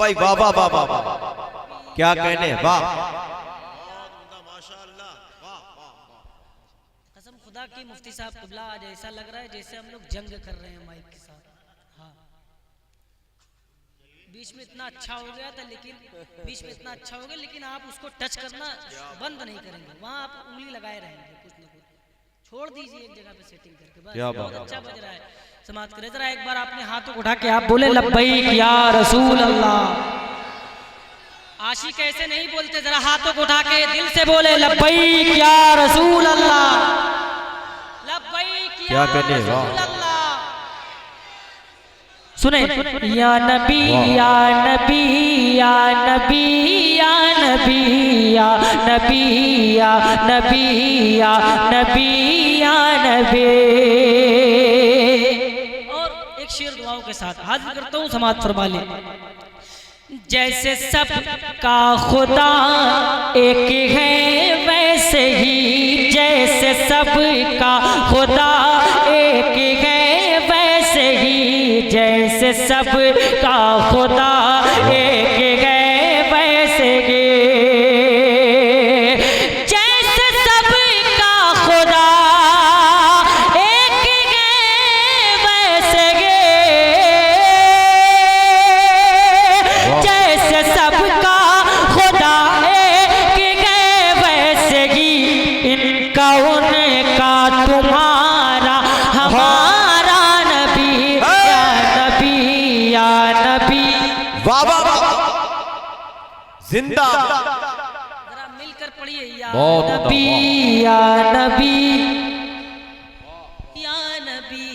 भाई, वाह वाह वाह वाह वाह, क्या कहने, वाह। कसम खुदा की मुफ्ती साहब कुबला, आज ऐसा लग रहा है जैसे हम लोग जंग कर रहे हैं माइक के साथ। हाँ, बीच में इतना अच्छा हो गया था, लेकिन आप उसको टच करना बंद नहीं करेंगे, वहाँ आप उंगली लगाए रहेंगे, कुछ ना कुछ छोड़ दीजिए एक जगह पे सेटिंग करके, बस बहुत अच्छा बज रहा है। समाप्त करें जरा, एक बार आपने हाथों को उठा के आप बोले लब्बैक या रसूल अल्लाह। आशिक ऐसे नहीं बोलते, जरा हाथों को उठा के दिल से बोले लब्बैक या रसूल अल्लाह, लब्बैक या रसूल अल्लाह। सुने, या नबी या नबी या नबी या नबी या नबी या नबी या नबी या नबी। और एक शेर दुआओं के साथ हाजिर करता हूँ, समाअत फरमा ले। जैसे सब का खुदा एक है वैसे ही, जैसे सब का खुदा एक है वैसे ही, जैसे सब का खुदा एक है वैसे ही, जैसे सब का खुदा एक है वैसे ही, जैसे सब का खुदा एक है वैसे ही, इनका उनका तुम्हारा हमारा नबी या नबी या नबी। वाह वाह वाह, जिंदा, जरा मिलकर पढ़िए, या बहुत नबी या नबी या नबी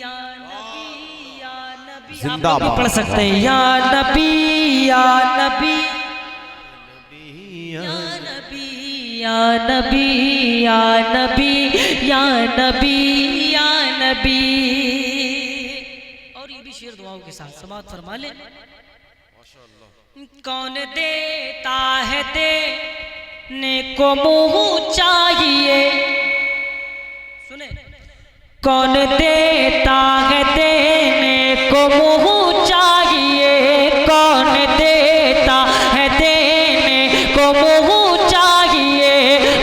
या नबी या नबी। आप लोग भी पढ़ सकते हैं, या नबी या नबी या नबी या नबी या नबी या नबी या नबी। और ये भी शेर दुआओं के साथ समाअत फरमा ले। कौन देता है देने को मुँह चाहिए, सुने, कौन देता है देने को मुँह चाहिए, कौन देता है देने को मुँह चाहिए,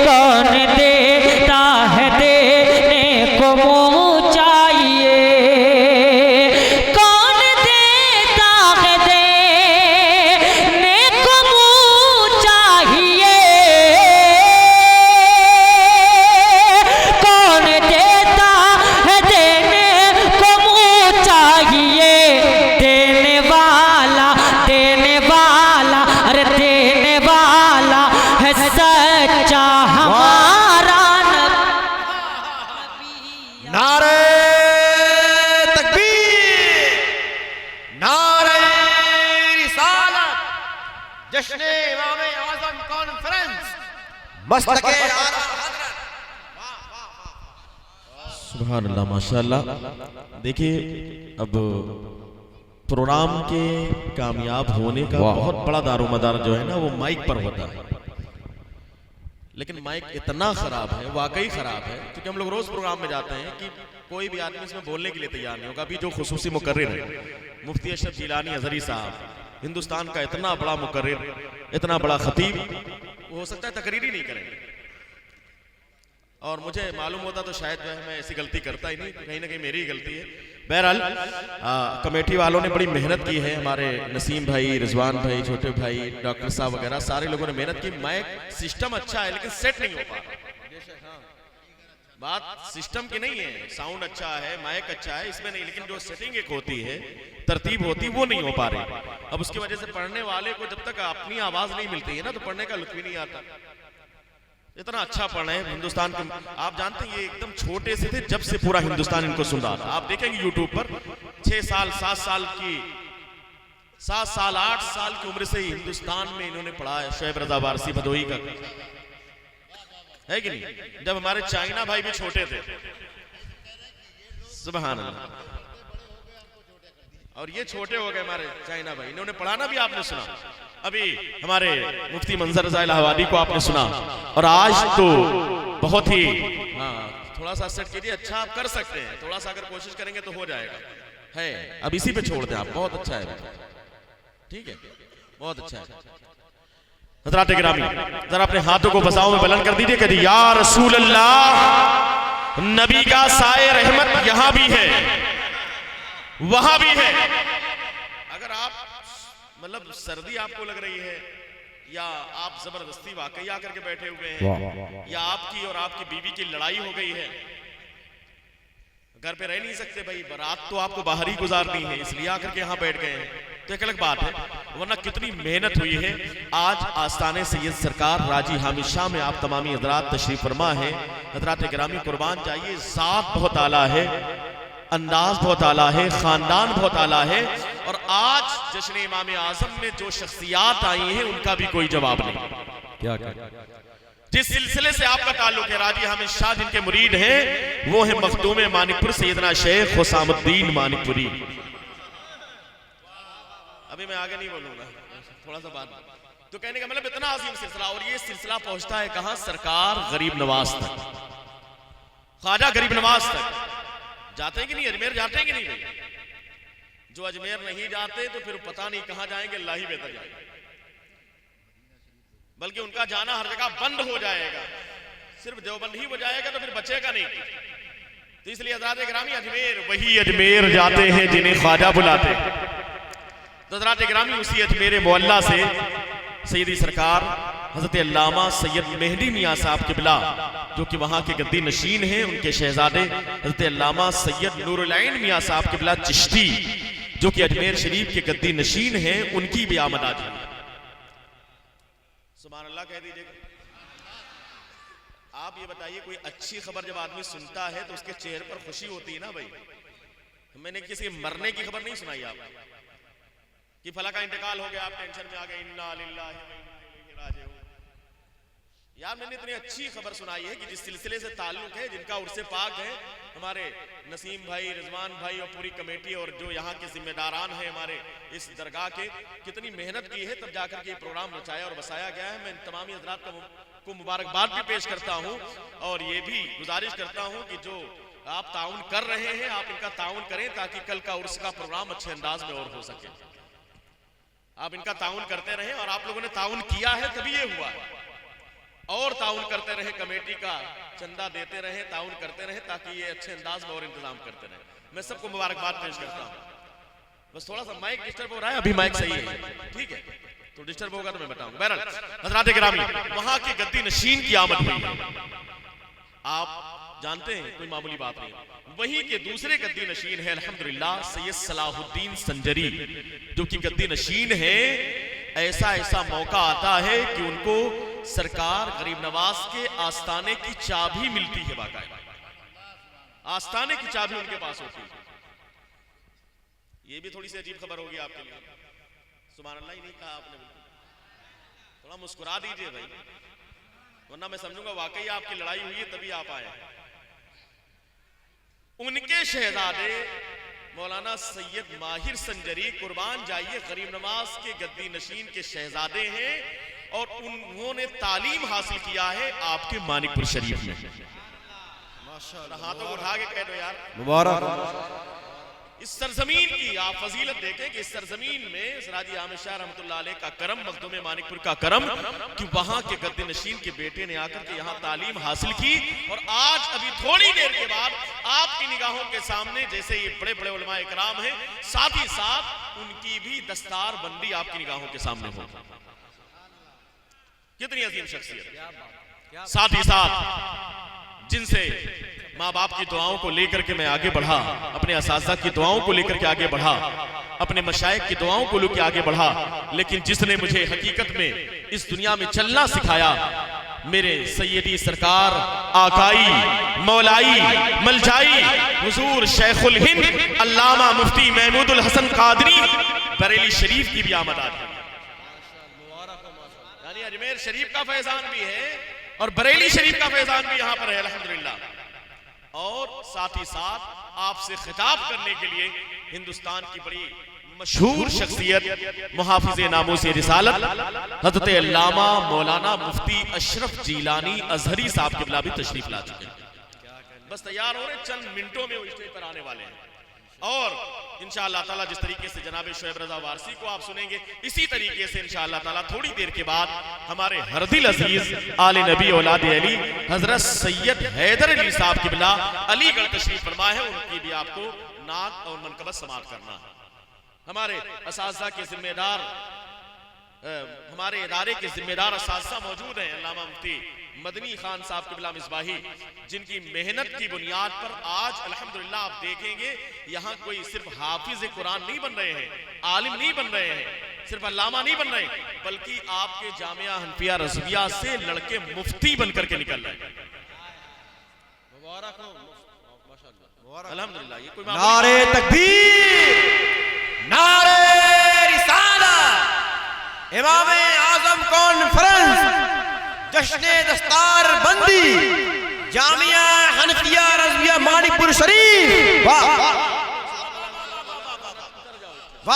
कौन देता है देने को मुँह चाहिए, कौन देता है देने को मुँह चाहिए, कौन देता है देने को मुँह चाहिए, देने वाला अरे देने वाला है सच्चा हमारा नबी। नारे तकबीर, नारे रिसालत, जश्न इमाम आज़म कॉन्फ्रेंस, मस्तके आला हज़रत। सुभान अल्लाह, माशाअल्लाह। देखिए, अब प्रोग्राम के कामयाब होने का बहुत बड़ा दारोमदार जो है ना, वो माइक पर होता है। लेकिन माइक इतना खराब है, वाकई खराब है, क्योंकि हम लोग रोज प्रोग्राम में जाते हैं कि कोई भी आदमी इसमें बोलने के लिए तैयार नहीं होगा। अभी जो खुसूसी मुकर्रिर है मुफ्ती अशरफ जिलानी अजहरी साहब, हिंदुस्तान का इतना बड़ा मुकर्रिर, इतना बड़ा खतीब, वो हो सकता है तकरीर ही नहीं करेंगे। और मुझे मालूम होता तो शायद जो है मैं ऐसी गलती करता ही नहीं, कहीं ना कहीं मेरी ही गलती है। बहरहाल कमेटी वालों ने बड़ी मेहनत की है, हमारे नसीम भाई, रिजवान भाई, छोटे भाई, डॉक्टर साहब वगैरह सारे लोगों ने मेहनत की। माइक सिस्टम अच्छा है लेकिन सेट नहीं हो पा रहा। बात सिस्टम की नहीं है, साउंड अच्छा है, माइक अच्छा है, इसमें नहीं, लेकिन जो सेटिंग एक होती है, तरतीब होती है, वो नहीं हो पा रही। अब उसकी वजह से पढ़ने वाले को जब तक अपनी आवाज नहीं मिलती है ना, तो पढ़ने का लुत्फ ही नहीं आता। इतना अच्छा पढ़े हैं हिंदुस्तान के, आप जानते हैं ये एकदम छोटे से थे जब से पूरा हिंदुस्तान इनको सुन रहा था। आप देखेंगे यूट्यूब पर 6 साल 7 साल की 7 साल 8 साल की उम्र से ही हिंदुस्तान में इन्होंने पढ़ा है। शोएब रजा वारसी भदोही का है कि नहीं, जब हमारे चाइना भाई भी छोटे थे। सुभान अल्लाह। और ये छोटे हो गए हमारे चाइना भाई, इन्होंने पढ़ाना भी आपने सुना। अभी हमारे मुफ्ती मंजर रज़ा इलाहाबादी को आपने सुना, और आज तो बहुत ही थोड़ा सा सेट कीजिए, अच्छा आप कर सकते हैं, थोड़ा सा अगर कोशिश करेंगे तो हो जाएगा। है अब इसी पे छोड़ दें आप, बहुत अच्छा है, ठीक है। बहुत अच्छा है। हज़रात गिरामी, जरा अपने हाथों को फसाओं में बुलंद कर दीजिए, कहते या रसूल अल्लाह, नबी का साए रहमत यहां भी है, वहां भी है। अगर आप मतलब सर्दी आपको लग रही है, या आप जबरदस्ती वाकई आकर के बैठे हुए हैं, या आपकी और आपकी बीवी की लड़ाई हो गई है, घर पे रह नहीं सकते भाई, बारात तो आपको बाहर ही गुजारनी है, इसलिए आकर के यहाँ बैठ गए हैं, तो एक अलग बात है। वरना कितनी मेहनत हुई है। आज आस्ताने सैयद सरकार राजी हामिद शाह में आप तमामी हजरात तशरीफ फरमा है। हजरात गिरामी कुर्बान जाइए, ज़ात बहुत आला है, अंदाज बहुत आला है, खानदान बहुत आला है। और आज जश्न इमाम आजम में जो शख्सियात आई हैं उनका भी कोई जवाब नहीं। क्या जिस सिलसिले से आपका ताल्लुक है, राजी हामिद शाह जिनके मुरीद हैं वो है मखदूम मानिकपुर सैयदना शेख हुसामुद्दीन मानिकपुरी। अभी मैं आगे नहीं बोलूंगा, थोड़ा सा बात। तो कहने का मतलब इतना अजीम सिलसिला, और ये सिलसिला पहुंचता है कहां? सरकार गरीब नवाज तक, ख्वाजा गरीब नवाज तक। जाते हैं कि नहीं? अजमेर जाते हैं कि नहीं भाई? जो अजमेर नहीं जाते तो फिर पता नहीं कहां जाएंगे, अल्लाह ही बेहतर जाएगा। बल्कि उनका जाना हर जगह बंद हो जाएगा, सिर्फ देवबंद ही हो जाएगा, तो फिर बचेगा नहीं। तो इसलिए हज़रात गिरामी, अजमेर वही अजमेर जाते हैं जिन्हें ख्वाजा बुलाते हैं। तो हज़रात गिरामी, उसी अजमेर मोहल्ला से सैयदी सरकार हज़रत अल्लामा सैयद मेहदी मियाँ साहब किबला, जो कि वहाँ के गद्दी नशीन हैं, उनके शहजादे हज़रत अल्लामा सैयद नूरुल ऐन मियाँ साहब किबला चिश्ती, जो कि अजमेर शरीफ के गद्दी नशीन हैं, उनकी भी आमद आज है। सुभान अल्लाह कह दीजिएगा। आप ये बताइए, कोई अच्छी खबर जब आदमी सुनता है तो उसके चेहरे पर खुशी होती है ना भाई। मैंने किसी के मरने की खबर नहीं सुनाई आपको कि फला का इंतकाल हो गया, आप टेंशन में आ गए, इन्ना लिल्लाहि व इन्ना इलैहि राजिऊन। यार मैंने इतनी अच्छी खबर सुनाई है कि जिस सिलसिले से ताल्लुक है, जिनका उर्से पाक है, हमारे नसीम भाई, रिजवान भाई और पूरी कमेटी और जो यहाँ के जिम्मेदारान हैं हमारे इस दरगाह के, कितनी मेहनत की है तब जाकर के ये प्रोग्राम रचाया और बसाया गया है। मैं तमामी हजरात को मुबारकबाद भी पेश करता हूँ, और ये भी गुजारिश करता हूँ कि जो आप ताउन कर रहे हैं, आप इनका ताउन करें ताकि कल का उर्स का प्रोग्राम अच्छे अंदाज में और हो सके। आप इनका ताउन करते रहें, और आप लोगों ने ताउन किया है तभी ये हुआ है। और ताउन करते रहे, कमेटी का चंदा देते रहे, ताउन करते रहे, ताकि ये अच्छे अंदाज में और इंतजाम करते रहे। मैं सबको मुबारकबाद पेश करता हूँ। बस थोड़ा सा माइक डिस्टर्ब हो रहा है, अभी माइक सही है, ठीक है? तो डिस्टर्ब होगा तो मैं बताऊंगा। बहरहाल हज़रात गिरामी, वहां के गद्दी नशीन की आमद हुई है, आप जानते हैं, कोई मामूली बात नहीं। वहीं के दूसरे गद्दी नशीन है अल्हम्दुलिल्लाह सैयद सलाहुद्दीन संजरी, जो कि गद्दी नशीन है। ऐसा मौका आता है कि उनको सरकार गरीब नवाज के आस्ताने की चाबी मिलती है, बाकायदा आस्ताने की चाबी उनके पास होती है। ये भी थोड़ी सी अजीब खबर होगी आपके लिए। सुभान अल्लाह ही नहीं कहा आपने, थोड़ा मुस्कुरा दीजिए भाई, वरना मैं समझूंगा वाकई आपकी लड़ाई हुई है तभी आप आए। उनके शहजादे मौलाना सैयद माहिर संजरी, कुर्बान जाइए, गरीब नवाज के गद्दी नशीन के शहजादे हैं, और उन्होंने तालीम हासिल किया है आपके मानिकपुर शरीफ में। माशाअल्लाह, हाथों को उठा के कह दो यार मुबारक। इस सरजमीन की आप फजीलत देखें कि इस सरजमीन में राजी हामिद शाह रहमतुल्लाह अलैह का करम, मखदूम मानिकपुर का करम, कि वहां के गद्दी नशीन के बेटे ने आकर के यहाँ तालीम हासिल की। और आज अभी थोड़ी देर के बाद आपकी निगाहों के सामने, जैसे ये बड़े बड़े उलमा इकराम हैं, साथ ही साथ उनकी भी दस्तार बंदी आपकी निगाहों के सामने हो। कितनी अजीम शख्सियत। साथ ही साथ जिनसे माँ बाप की दुआओं को लेकर के मैं आगे बढ़ा, अपने असातिज़ा की दुआओं को लेकर के आगे बढ़ा, अपने मशाइख की दुआओं को लेकर आगे बढ़ा, लेकिन जिसने मुझे हकीकत में इस दुनिया में चलना सिखाया, मेरे सैयदी सरकार आकाई मौलाई मलजाई हुजूर शेखुल हिंद अल्लामा मुफ्ती महमूदुल हसन कादरी बरेली शरीफ की भी आमद आ गई। यानी अजमेर शरीफ का फैजान भी है और बरेली शरीफ का फैजान भी यहाँ पर है अल्हम्दुलिल्लाह। और साथ ही साथ आपसे खिताब करने के लिए हिंदुस्तान की बड़ी मशहूर शख्सियत मुहाफिज़े नामूस रिसालत हज़रत अल्लामा मौलाना मुफ्ती अशरफ जीलानी अजहरी साहब किबला भी तशरीफ ला चुके हैं। बस तैयार हो रहे, चंद मिनटों में वो स्टेज पर आने वाले हैं। और इंशाअल्लाह ताला जिस तरीके से जनाब शोएब रजा वारसी को आप सुनेंगे, इसी तरीके से इंशाअल्लाह ताला थोड़ी देर के बाद हमारे हरदिल अजीज आले नबी औलाद अली हजरत सैयद हैदर अली साहब किबला अलीगढ़ तशरीफ फरमा है, उनकी भी आपको नात और मनकबत समात करना है। हमारे असातिज़ा के जिम्मेदार, हमारे इदारे के जिम्मेदार असातिज़ा मौजूद हैं, अल्लामा मुफ्ती मदनी खान साहब किबला मिसबाही, जिनकी मेहनत की बुनियाद पर आज अल्हम्दुलिल्लाह आप देखेंगे यहाँ कोई सिर्फ हाफिज कुरान नहीं बन रहे हैं, आलिम नहीं बन रहे हैं, सिर्फ अल्लामा नहीं बन रहे, बल्कि आपके जामिया हनफिया रज़विया से लड़के मुफ्ती बनकर के निकल रहे हैं। अल्हम्दुलिल्लाह। ये कोई नारे तकबीर, नारे रिसालत, इमाम आजम कॉन्फ्रेंस, जश्न दस्तार बंदी, जामिया हनफिया रज़विया मानिकपुर शरीफ। वाह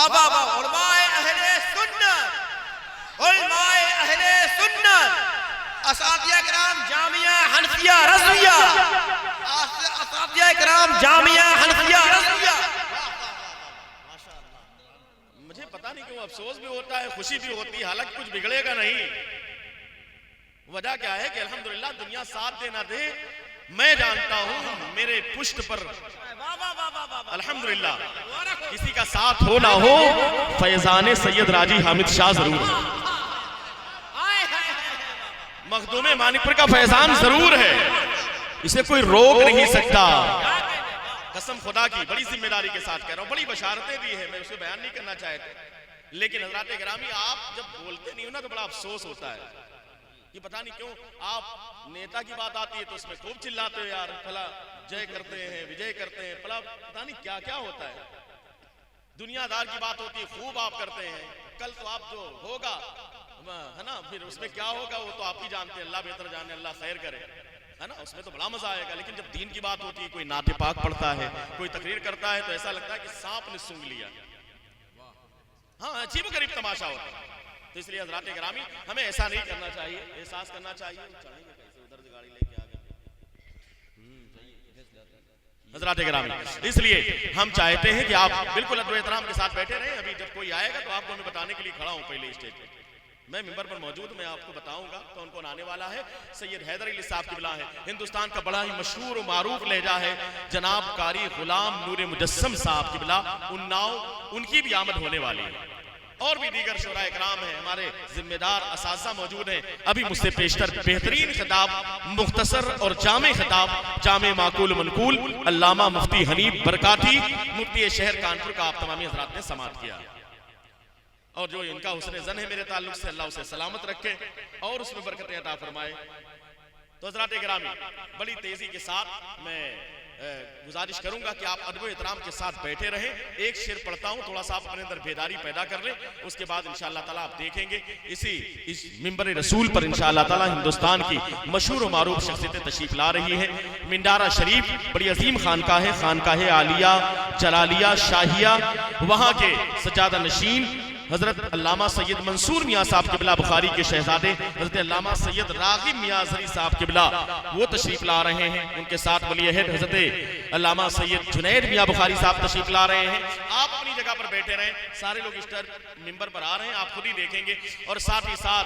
वाह वाह वाह। उलमाए अहले सुन्नत, उलमाए अहले सुन्नत, असातिज़ा किराम जामिया हनफिया रज़विया, असातिज़ा किराम जामिया हनफिया रज़विया। मुझे पता नहीं क्यों अफसोस भी होता है, खुशी भी होती है, हालांकि कुछ बिगड़ेगा नहीं। वजह क्या है कि अल्हम्दुलिल्लाह दुनिया साथ दे ना दे, मैं जानता हूं मेरे पुष्ट पर अल्हम्दुलिल्लाह किसी का साथ हो ना हो, फैजान सैयद राजी हामिद शाह जरूर है, मखदूम मानिकपुर का फैजान जरूर है, इसे कोई रोक नहीं सकता। कसम खुदा की बड़ी जिम्मेदारी के साथ कह रहा हूं, बड़ी बशारतें दी है, मैं उसे बयान नहीं करना चाहता, लेकिन हज़रात गिरामी आप जब बोलते नहीं हो ना तो बड़ा अफसोस होता है। ये पता नहीं क्यों आप नेता की बात आती है तो उसमें खूब चिल्लाते हो, यार फला जय करते हैं, विजय करते हैं, फला पता नहीं क्या क्या होता है। दुनियादार की बात होती है, खूब आप करते हैं, कल तो आप जो होगा है ना, फिर उसमें क्या होगा वो तो आप ही जानते हैं, अल्लाह बेहतर जाने, अल्लाह खैर करे, है ना, उसमें तो बड़ा मजा आएगा। लेकिन जब दीन की बात होती है, कोई नाते पाक पढ़ता है, कोई तकरीर करता है, तो ऐसा लगता है कि सांप ने सूंघ लिया। हाँ, अजीब गरीब तमाशा होता है। तो इसलिए हज़रात गिरामी हमें ऐसा नहीं करना चाहिए, एहसास करना चाहिए। चढ़ेंगे कैसे, उधर से गाड़ी लेके आ गए। हज़रात गिरामी इसलिए हम चाहते हैं कि आप बिल्कुल अदब एहतराम के साथ बैठे रहें। अभी जब कोई आएगा तो आपको मैं बताने के लिए खड़ा हूं, पहले स्टेज पे मैं मिंबर पर मौजूद, मैं आपको बताऊंगा कौन कौन आने वाला है। सैयद हैदर अली साहब किबला है, हिंदुस्तान का बड़ा ही मशहूर और मारूफ लहजा है, जनाब कारी गुलाम नूर मुजस्सम साहब किबला उन्नाव, उनकी भी आमद होने वाली है। और भी दीगर शुरा इकराम है, हमारे जिम्मेदार असातिज़ा मौजूद हैं। अभी मुझसे पेशतर बेहतरीन खिताब, मुख्तसर और जामे खिताब, जामे माकूल मनकूल अल्लामा मुफ्ती हनीफ बरकाती मुफ्ती शहर कानपुर का आप तमामी हज़रात ने समात किया। और जो इनका हुस्न ज़न है मेरे ताल्लुक से, अल्लाह उसे सलामत रखे और उसमें बरकतें अता फरमाए। तो हज़रात गिरामी बड़ी तेजी के साथ मैं गुजारिश करूंगा कि आप अदब एहतराम के साथ बैठे रहें। एक शेर पढ़ता हूं, थोड़ा सा आप अपने अंदर बेदारी पैदा कर लें, उसके बाद इंशाअल्लाह ताला आप देखेंगे इस मिंबर रसूल पर इंशाअल्लाह ताला हिंदुस्तान की मशहूर और मारूफ शख्सियतें तशरीफ ला रही हैं। मिंडारा शरीफ बड़ी अजीम खानका है, खानकाह आलिया जलालिया शाहिया, वहां के सज्जादा नशीन हजरत अल्लामा सैयद मंसूर मियाँ साहब किबला बुखारी के शहजादे हजरत अल्लामा सैयद रागिब मियाँ ज़री साहब किबला वो तशरीफ ला रहे हैं। उनके साथ वली अहद हजरत अल्लामा सैयद जुनैद मियाँ बुखारी साहब तशरीफ ला रहे हैं। आप अपनी जगह पर बैठे रहें, सारे लोग इस मिंबर पर आ रहे हैं, आप खुद ही देखेंगे। और साथ ही साथ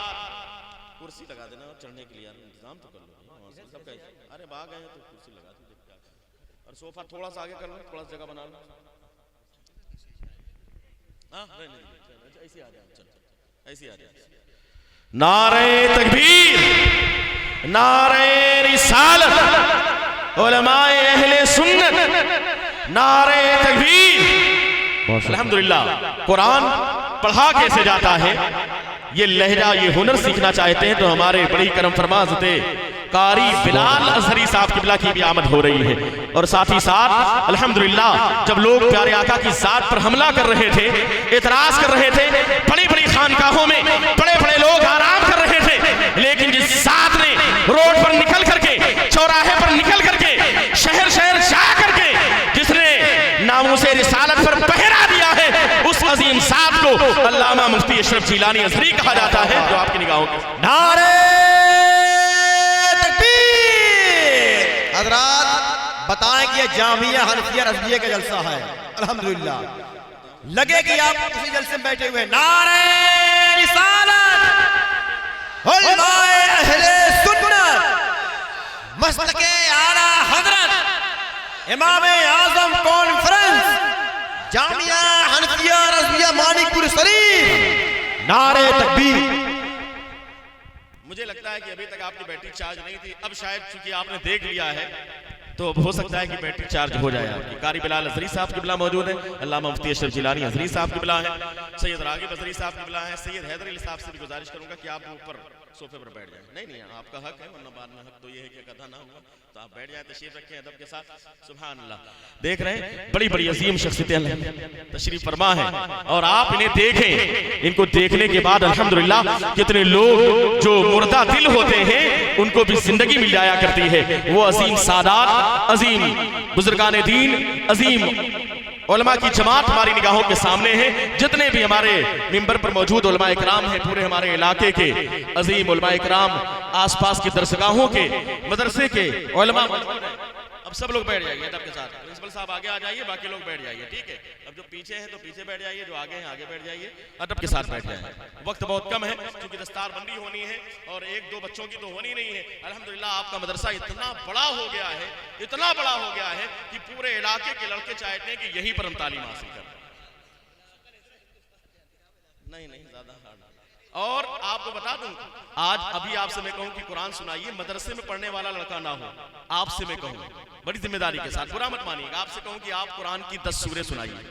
कुर्सी लगा देना और चढ़ने के लिए यार इंतजाम तो कर लो। अरे भाग गए तो कुर्सी लगा दो, और सोफा थोड़ा सा आगे कर लो, थोड़ा सा जगह बना लो। हाँ ऐसे आ जाओ, ऐसे आ जाओ। नारे तकबीर, नारे रिसालत, उलमाए अहले सुन्नत, नारे तकबीर। अल्हम्दुलिल्लाह कुरान पढ़ा कैसे जाता है, ये लहजा ये हुनर सीखना चाहते हैं तो हमारे बड़ी करम फरमा हज़रत कारी बिलाल अज़हरी साहब किबला की भी आमद हो रही है। और साथ ही साथ अल्हम्दुलिल्लाह जब लोग प्यारे आका की ज़ात पर हमला कर रहे थे, एतराज कर रहे थे, बड़ी बड़ी खानकाहों में बड़े बड़े लोग आराम कर रहे थे, लेकिन जिस ज़ात ने रोड पर निकल करके, चौराहे पर निकल करके, शहर शहर जा करके जिसने नामूसे रिसालत पर पहरा दिया है, उस अजीम ज़ात को अल्लामा मुफ्ती अशरफ जिलानी अज़हरी कहा जाता है। जो आपकी निगाहों के नारे हजरात बताएं कि यह जामिया हनफिया रज़विया का जलसा है। अल्हम्दुलिल्लाह, लगे कि आप उसी जलसे में बैठे हुए। नारे रिसालत, उलमाए अहले सुन्नत, मसलके आला हज़रत, इमाम आज़म कॉन्फ्रेंस, जामिया हनफिया रज़विया मानिकपुर शरीफ, नारे तकबीर। मुझे लगता है कि अभी तक आपकी बैटरी चार्ज नहीं थी, अब शायद चूंकि आपने देख लिया है तो हो सकता है कि बैटरी चार्ज हो जाए आपकी। कारी बिलाल हज़री साहब की बिला मौजूद है, अल्लामा मुफ्ती अशरफ जिलानी हज़री साहब की बिला है, सैयद रागिब हज़री साहब की बिला है। सैयद हैदर अली साहब से भी गुजारिश करूंगा कि आप ऊपर सोफे पर बैठ जाएं। नहीं आपका हक है, वरना बाद में हक तो ये है कि कदा ना हुआ तो आप बैठ जाएं, तशरीफ रखें अदब के साथ। सुभान अल्लाह, देख रहे हैं बड़ी बड़ी अजीम शख्सियतें तशरीफ फरमा है और आप इन्हें देखें। इनको देखने के बाद अल्हम्दुलिल्लाह कितने लोग जो मुर्दा दिल होते हैं उनको भी जिंदगी मिल जाया करती है। वो अजीम सादात, अजीम बुजुर्गान दीन, अजीम उलमा की जमात हमारी निगाहों के सामने है। जितने भी हमारे मिंबर पर मौजूद उलमा इकराम हैं, पूरे हमारे इलाके के अजीम उलमा इकराम, आसपास की दरसगाहों के, मदरसे के उलमा मौजूद हैं। अब सब लोग बैठ जाइए अदब के साथ। प्रिंसिपल साहब आगे आ जाइए, बाकी लोग बैठ जाइए, ठीक है। अब जो पीछे हैं तो पीछे बैठ जाइए, जो आगे हैं आगे बैठ जाइए, अदब के साथ बैठ जाइए। वक्त बहुत कम है क्योंकि दस्तार बंदी होनी है और एक दो बच्चों की तो होनी नहीं है। अल्हम्दुलिल्लाह आपका मदरसा इतना बड़ा हो गया है, इतना बड़ा हो गया है कि पूरे इलाके के लड़के चाहते हैं कि यहीं पर हम तालीम हासिल करें। नहीं ज्यादा और आपको बता दूं, आज अभी आपसे मैं कहूं कि कुरान सुनाइए, मदरसे में पढ़ने वाला लड़का ना हो। आपसे मैं कहूं बड़ी जिम्मेदारी के साथ, बुरा मत मानिएगा, आपसे कहूं कि आप कुरान की 10 सूरत सुनाइए।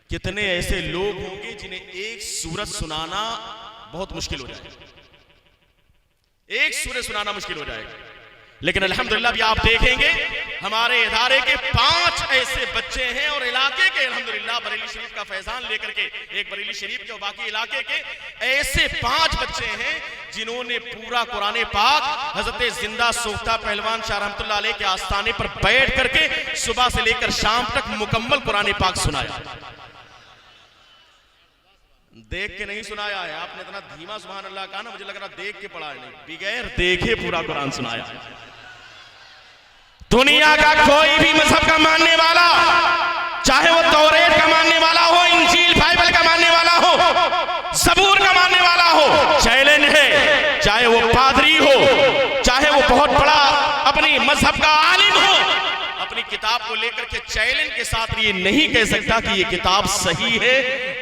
कितने ऐसे लोग होंगे जिन्हें एक सूरत सुनाना बहुत मुश्किल हो जाएगा, एक सूरत सुनाना मुश्किल हो जाएगा। लेकिन अल्हम्दुलिल्लाह भी आप देखेंगे हमारे इदारे के 5 ऐसे बच्चे हैं और इलाके के अल्हम्दुलिल्लाह बरेली शरीफ का फैजान लेकर के, एक बरेली शरीफ के और बाकी इलाके के ऐसे 5 बच्चे हैं जिन्होंने पूरा कुरान पाक हजरत जिंदा सोख्ता पहलवान शाह रहमतुल्लाह अलैह के आस्थाने पर बैठ करके सुबह से लेकर शाम तक मुकम्मल कुरान पाक सुनाया। देख के नहीं सुनाया है, आपने इतना धीमा सुभान अल्लाह कहा ना, मुझे लग रहा देख के पढ़ा है, नहीं बगैर देखे पूरा कुरान सुनाया। दुनिया का कोई भी मजहब का मानने वाला, चाहे वो तौरेत का मानने वाला हो, इंजील बाइबल का मानने वाला हो, ज़बूर का मानने वाला हो, चैलेंज है। चाहे वो पादरी हो, चाहे वो बहुत बड़ा अपनी मजहब का आलिम हो, अपनी किताब को लेकर के चैलेंज के साथ ये नहीं कह सकता कि ये किताब सही है,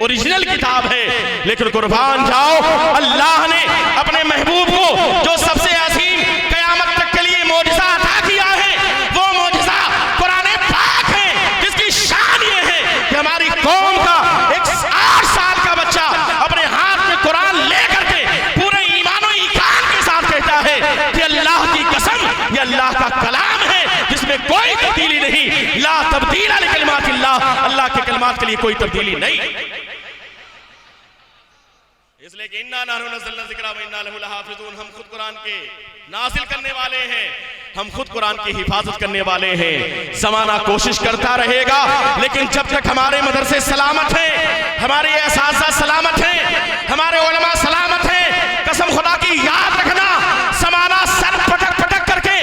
ओरिजिनल किताब है। लेकिन कुर्बान जाओ, अल्लाह ने अपने महबूब को जो सबसे अजीम कयामत तक के लिए मौजिज़ा अता किया है, वो मौजिज़ा कुरान पाक है, जिसकी शान ये है कि हमारी कौम का एक 8 साल का बच्चा अपने हाथ में कुरान लेकर के पूरे ईमान और ईकान के साथ कहता है कि अल्लाह की कसम, ये अल्लाह का कलाम है जिसमें कोई तब्दीली नहीं। ला तब्दीला लिकलिमातिल्लाह, अल्लाह के कलमात के लिए कोई तब्दीली नहीं। इसलिए कि इन्ना नहनु नज़्ज़लना ज़िक्रा व इन्ना लहु लहाफ़िज़ून, हम खुद कुरान के नाज़िल करने वाले हैं, हम खुद कुरान की हिफाजत करने वाले हैं। ज़माना कोशिश करता रहेगा, लेकिन जब तक हमारे मदरसे सलामत हैं, हमारे असातिज़ा सलामत हैं, हमारे उलमा सलामत हैं, कसम खुदा की याद रखना, ज़माना सर पटक पटक करके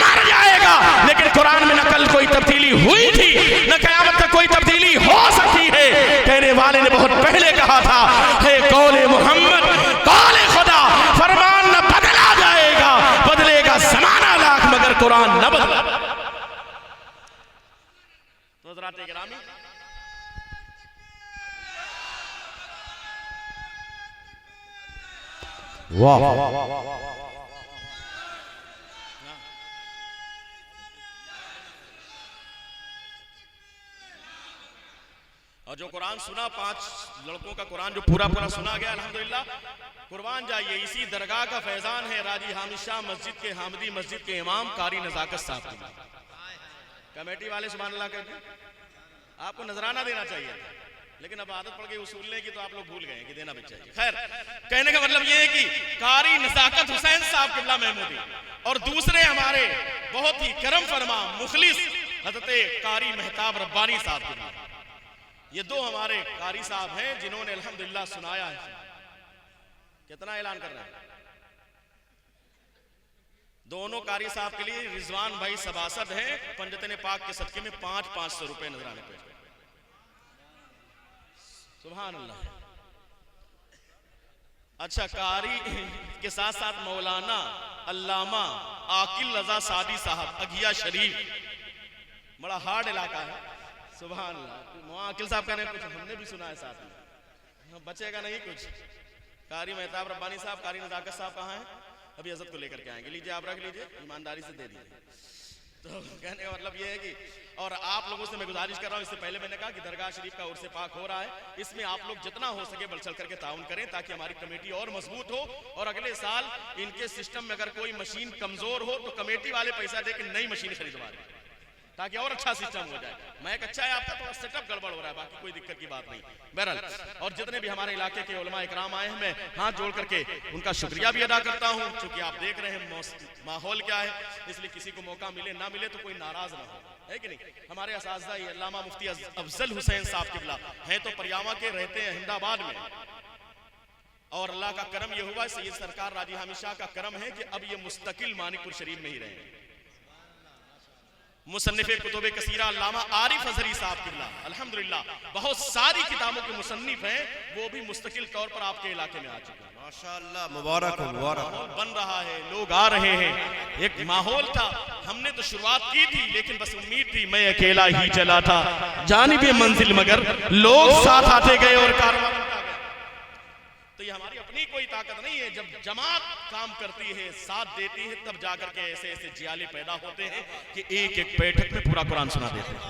मर जाएगा, लेकिन कुरान में न कल कोई तब्दीली हुई थी, न क़यामत तक कोई तब्दीली हो सकती है। कहने वाले ने बहुत पहले कहा था, है कौले मोहम्मद कौले खुदा, फरमान न बदला जाएगा, बदलेगा ज़माना लाख मगर कुरान न बदला। तो हज़रात गिरामी, वाह और जो कुरान सुना, 5 लड़कों का कुरान जो पूरा पूरा सुना गया, अल्हम्दुलिल्लाह कुर्बान जाइए। इसी दरगाह का फैजान है राजी हामिद शाह मस्जिद के, हामिदी मस्जिद के इमाम कारी नजाकत साहब की। कमेटी वाले सुभान अल्लाह कहते हैं, आपको नजराना देना चाहिए था, लेकिन अब आदत पड़ गई उसूलने की तो आप लोग भूल गए कि देना भी चाहिए। खैर, कहने का मतलब यह है कि कारी नजाकत हुसैन साहब किबला महमूदी और दूसरे हमारे बहुत ही करम फरमा मुखलिस हजरत कारी मेहताब रब्बानी साहब किबला, ये 2 हमारे कारी साहब हैं जिन्होंने अल्हम्दुलिल्लाह सुनाया है। कितना ऐलान कर रहे हैं? दोनों कारी साहब के लिए रिजवान भाई सभासद हैं, पंजतने पाक के सदके में 500 रुपए नजराने पे। सुभान अल्लाह। अच्छा, कारी के साथ साथ मौलाना अल्लामा आकिल रजा सादी साहब अघिया शरीफ, बड़ा हार्ड इलाका है। सुभान अल्लाह। आकिल साहब का कुछ हमने भी सुना है साथ में, बचेगा नहीं कुछ। कारी मेहताब रब्बानी साहब, कारी नजाकत साहब कहाँ हैं? अभी इज्जत को लेकर के आएंगे। लीजिए आप रख लीजिए, ईमानदारी से दे दीजिए। तो कहने का मतलब ये है कि, और आप लोगों से मैं गुजारिश कर रहा हूँ, इससे पहले मैंने कहा कि दरगाह शरीफ का उर्स पाक हो रहा है, इसमें आप लोग जितना हो सके बढ़ चढ़ करके ताउन करें ताकि हमारी कमेटी और मजबूत हो। और अगले साल इनके सिस्टम में अगर कोई मशीन कमजोर हो तो कमेटी वाले पैसा दे के नई मशीन खरीदवा दें ताकि और अच्छा सिस्टम हो जाए। मैक अच्छा है आपका, थोड़ा सेटअप गड़बड़ हो रहा है, बाकी कोई दिक्कत की बात नहीं। बहरहाल, और जितने भी हमारे इलाके के उलमा इकराम आए हैं, मैं हाथ जोड़ करके उनका शुक्रिया भी अदा करता हूं। क्योंकि आप देख रहे हैं माहौल क्या है, इसलिए किसी को मौका मिले ना मिले तो कोई नाराज ना हो, है कि नहीं। हमारे असातिज़ा अल्लामा मुफ्ती अफजल हुसैन साहब किबला हैं तो परियामा के, रहते हैं अहमदाबाद में। और अल्लाह का करम यह हुआ, सैयद सरकार राजी हामिद शाह का करम है कि अब ये मुस्तकिल मानिकपुर शरीफ में ही रहे। मुसन्निफ़े कुतुबे कसीरा अल्लामा आरिफ अजहरी साहब किबला अल्हम्दुलिल्लाह बहुत सारी किताबों के मुसन्निफ हैं, वो भी मुस्तकिल तौर पर आपके इलाके में आ चुके हैं। माशाअल्लाह, मुबारक हो, मुबारक। माहौल बन रहा है, लोग आ रहे हैं। एक माहौल था, हमने तो शुरुआत की थी लेकिन बस उम्मीद थी, मैं अकेला ही चला था जानिबे मंजिल, मगर लोग साथ आते गए और कारवां बनता गया। तो ये हमारी अपनी कोई ताकत नहीं है, जब जमात काम करती है, साथ देती है, तब जाकर के ऐसे ऐसे जियाले पैदा होते हैं कि एक एक बैठक में पूरा कुरान सुना देते हैं।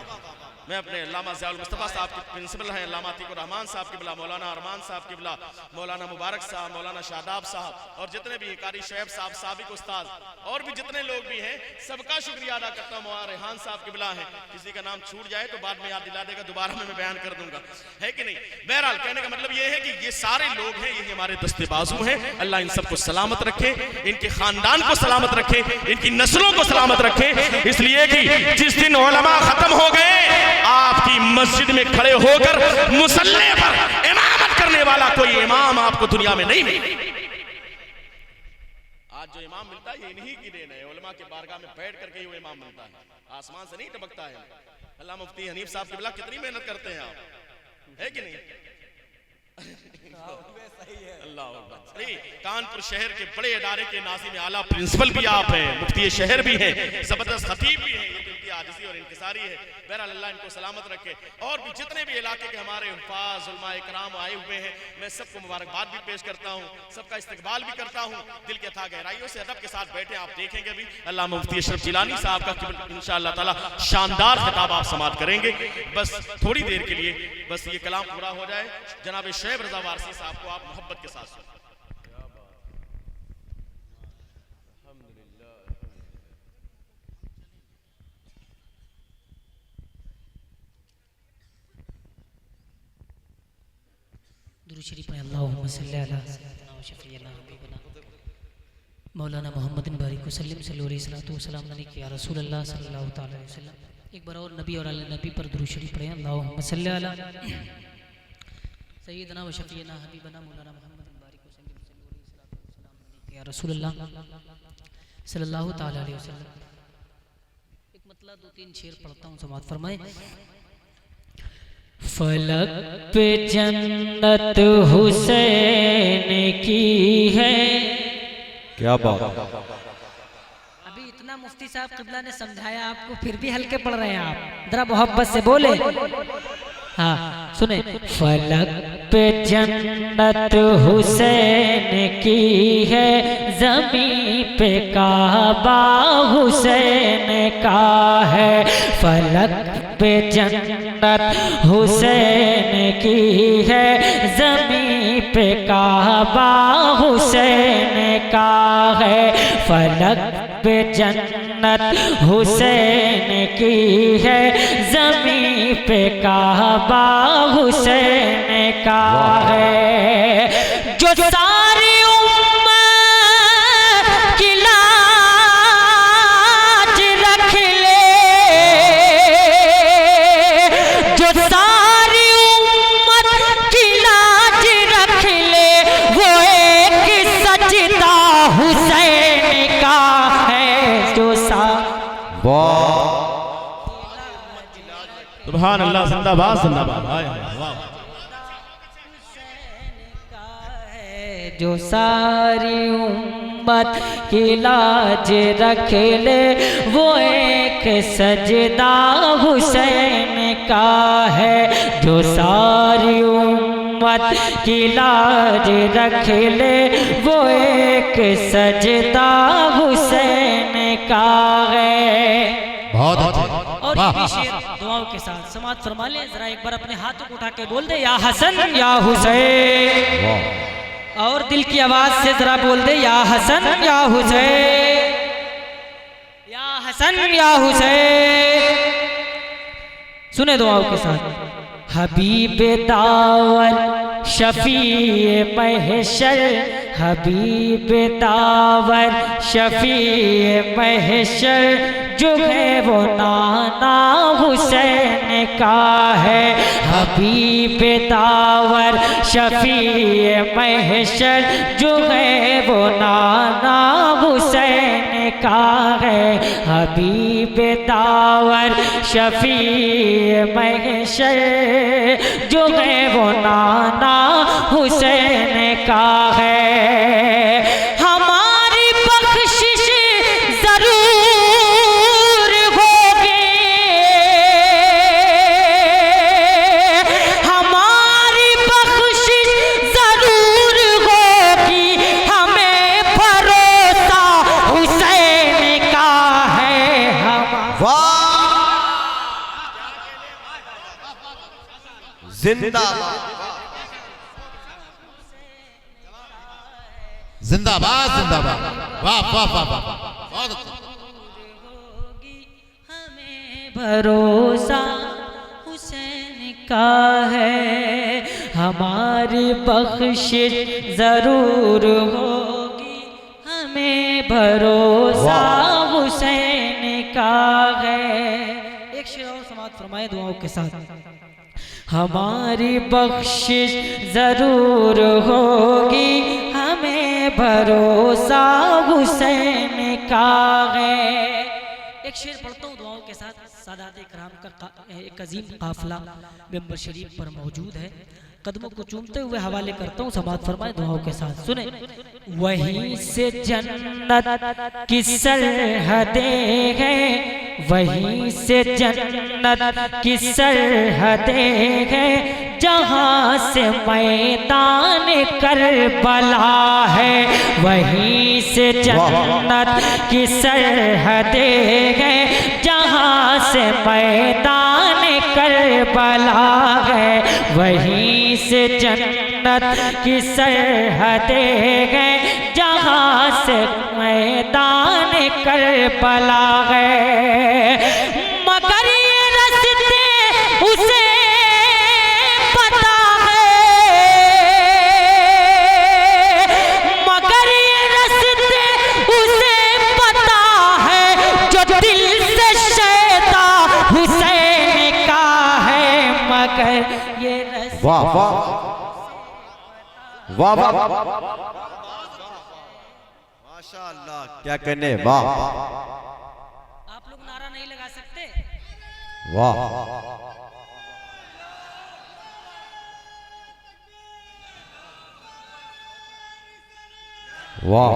मैं अपने अल्लामा ज़ियाउल मुस्तफ़ा साहब के प्रिंसिपल हैं, अल्लामा अतीकुर रहमान साहब किबला, मौलाना अरमान साहब किबला, मौलाना मुबारक साहब, मौलाना शादाब साहब, और जितने भी कारी शोएब साहब, साबिक उस्ताद, और भी जितने लोग भी हैं, सबका शुक्रिया अदा करता हूँ। मौलाना रेहान साहब किबला हैं, किसी का नाम छूट जाए तो बाद में याद दिला देगा, दोबारा मैं बयान कर दूंगा, है कि नहीं। बहरहाल, कहने का मतलब ये है कि ये सारे लोग हैं, ये हमारे दस्ते बाजू हैं। अल्लाह इन सबको सलामत रखे, इनके खानदान को सलामत रखे, इनकी नस्लों को सलामत रखे। इसलिए कि जिस दिन उलमा खत्म हो गए, आपकी मस्जिद में खड़े होकर मुसल्ले पर इमामत करने वाला कोई इमाम आपको दुनिया में नहीं मिले। आज जो इमाम मिलता है ये इन्हीं की देन है, उलमा के बारगाह में बैठ करके ही वो इमाम मिलता है, आसमान से नहीं टपकता है। अल्लाह मुफ्ती हनीफ साहब किबला कितनी मेहनत करते हैं आप, है कि नहीं। अल्लाह कानपुर शहर के बड़े इदारे के नाज़िम आला प्रिंसिपल भी आप हैं, मुफ्ती शहर भी हैं, जबरदस्त खतीब भी हैं। ये तो इनकी आजिज़ी और इंकिसारी है। बहरहाल अल्लाह इनको सलामत रखे। और भी जितने भी इलाके के हमारे हुफ़ाज़ उलमा इकराम आए हुए हैं, मैं सबको मुबारकबाद भी पेश करता हूँ, सबका इस्तकबाल भी करता हूँ। दिल के था गहराइयों से अदब के साथ बैठे, आप देखेंगे भी अल्लाह मुफ्ती अशरफ जिलानी साहब का इंशाअल्लाह ताला शानदार खिताब आप समाअत करेंगे। बस थोड़ी देर के लिए बस ये कलाम पूरा हो जाए, जनाब शोएब रज़ा वारसी साहब को आप मोहब्बत के साथ सुनें। दुरूद शरीफ पढ़ें। अल्लाहुम्मा सल्ली अला सय्यिदिना व शफ़ीइना हबीबिना मौलाना मोहम्मद बारिक वसल्लम सल्लल्लाहु अलैहि वसल्लम या रसूल अल्लाह सल्लल्लाहु तआला अलैहि वसल्लम। एक बार और नबी और अल नबी पर दुरूद शरीफ पढ़ें। अल्लाहुम्मा सल्ली अला सय्यिदिना व शफ़ीइना हबीबिना मौलाना मोहम्मद बारिक वसल्लम या रसूल अल्लाह सल्लल्लाहु तआला अलैहि वसल्लम। एक मतलब दो तीन शेर पढ़ता हूँ, समाअत फरमाएं। फलक पे जन्नत हुसैन की है। क्या बात। अभी इतना मुफ्ती साहब किबला ने समझाया आपको, फिर भी हल्के पढ़ रहे हैं आप, जरा मोहब्बत से बोले। हाँ सुने। फलक पे जन्नत हुसैन की है, ज़मीं पे काबा हुसैन का है। फलक पे जन्नत हुसैन की है, ज़मीं पे काबा हुसैन का है। फलक पे जन्नत हुसैन की है, ज़मीं पे काबा हुसैन का है। जो सारी उम्मत की लाज रख ले, जो सारी उम्मत की लाज रख ले, वो एक सजदा हुसैन का है। सुभान अल्लाह, जिंदाबाद जिंदाबाद। हाय हाय, वाह। जो सारी उम्मत की लाज रख ले, वो एक सजदा हुसैन का है। जो सारी उम्मत की लाज रख ले, वो एक सजदा हुसैन का है। बहुत अच्छे। और ये भी शेर दुआओं के साथ समाप्त फरमा ले। जरा एक बार अपने हाथों को उठा के बोल दे, या हसन या हुसैन। और दिल की आवाज से जरा बोल दे, या हसन या हुसैन, या हसन या हुसैन। सुने दुआओं के साथ। हबीब दावर शफी महशर, हबीब दावर शफी महशर, जो है वो नाना हुसैन का है। हबीब दावर शफी महशर, जो है वो नाना हुसैन का है। हबीब दावर शफी महशर, जो है वो नाना हुसैन का है। हमारी बख्शिश जरूर होगी, हमारी बख्शिश जरूर होगी, हमें भरोसा हुसैन का है। जिंदाबाद जिंदाबाद जिंदाबाद। वाह वाह वाह वाह, बहुत अच्छा। हमें भरोसा हुसैन का है। हमारी बख्शिश जरूर होगी, हमें भरोसा हुसैन का है। एक शेर और समाप्त फरमाए दुआओं के साथ। हमारी बख्शिश जरूर होगी, हमें भरोसा हुसैन का है। एक शेर पढ़ता हूँ दुआओं के साथ। सादात इकराम का एक अजीम काफिला मेंबर शरीफ पर मौजूद है। कदमों को चूमते हुए हवाले करता हूँ, समाप्त फरमाए दुआओं के साथ। सुने। वहीं से जन्नत की सरहदें हैं, वहीं से जन्नत की सरहदें हैं, जहाँ से मैदान करबला है। वहीं से जन्नत की सरहदें हैं, जहाँ से मैदान करबला है। वहीं से जन्नत की सरहदें हैं, जहाँ से मैदान करबला है। मगर ये रास्ते उसे पता है, मगर ये रास्ते उसे पता है, जो दिल से शैता हुसैन का है। मगर ये रास्ते वाह वाह वाह वाह, माशाअल्लाह, क्या कहने। वाह आप लोग नारा नहीं लगा सकते? वाह वाह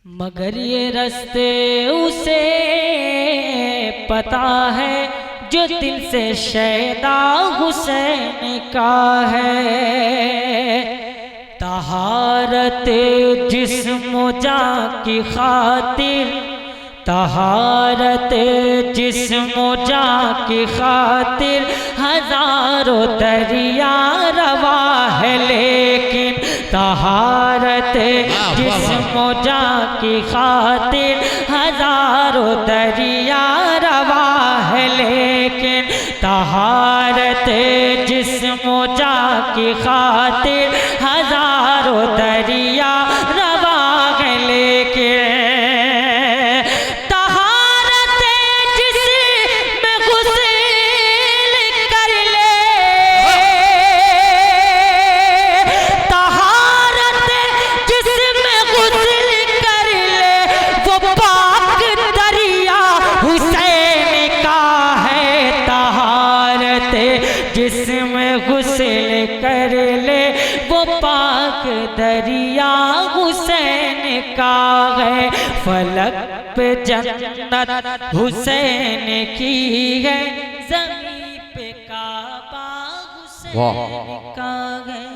मगर ये रास्ते उसे पता है, जो दिल से शैदा हुसैन का है। तहारत जिस्म जां की खातिर, तहारत जिस्म जां की खातिर, हजारों दरिया रवा है, लेकिन तहारत जिस्म जां की खातिर, हजारों दरिया रवा है, लेकिन तहारत जिस्म जां की खातिर, हजारों दरिया रवा है, लेकिन तहारत जिस्म जिसमें गुस्ल कर ले वो पाक दरिया हुसैन का है। फलक पे जन्नत हुसैन की है, ज़मीं पे काबा हुसैन का है।